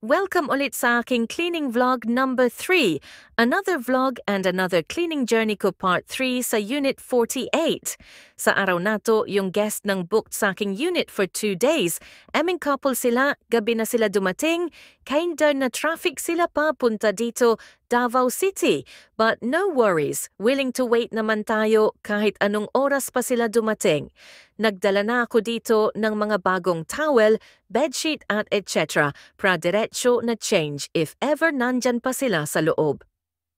Welcome ulit sa aking cleaning vlog number 3. Another vlog and another cleaning journey ko part 3 sa Unit 48. Sa araw na to, yung guest ng booked sa aking unit for 2 days. Aming couple sila, gabi na sila dumating. Kinda na traffic sila papunta dito, Davao City. But no worries, willing to wait naman tayo kahit anong oras pa sila dumating. Nagdala na ako dito ng mga bagong towel, bedsheet at etc. Para diretso na change if ever nandyan pa sila sa loob.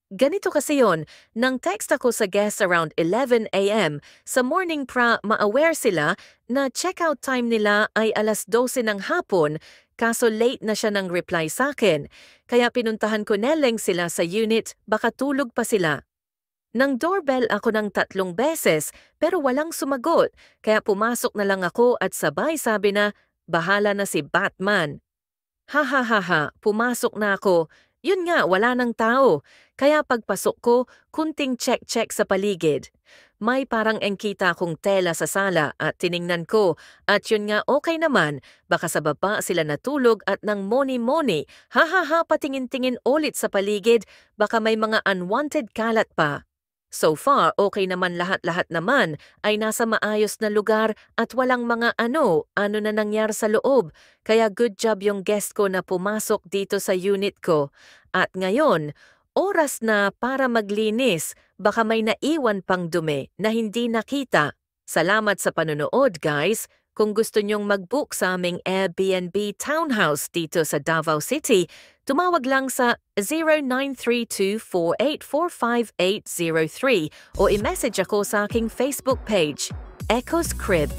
Ganito kasi yon, nang text ako sa guest around 11 a.m. sa morning pra ma-aware sila na checkout time nila ay alas 12 ng hapon, kaso late na siya ng reply sa akin. Kaya pinuntahan ko neleng sila sa unit, baka tulog pa sila. Nang doorbell ako ng 3 beses pero walang sumagot, kaya pumasok na lang ako at sabay sabi na, bahala na si Batman. Ha ha ha ha, pumasok na ako. Yun nga, wala nang tao. Kaya pagpasok ko, kunting check-check sa paligid. May parang engkita akong tela sa sala at tiningnan ko. At yun nga okay naman, baka sa baba sila natulog at nang moni-moni. Ha ha ha, patingin-tingin ulit sa paligid, baka may mga unwanted kalat pa. So far, okay naman lahat-lahat naman ay nasa maayos na lugar at walang mga ano na nangyari sa loob. Kaya good job yung guest ko na pumasok dito sa unit ko. At ngayon, oras na para maglinis, baka may naiwan pang dumi na hindi nakita. Salamat sa panonood guys. Kung gusto nyong mag-book sa aming Airbnb townhouse dito sa Davao City, tumawag lang sa 0932-4845-803 o i-message ako sa aking Facebook page, Echo's Crib.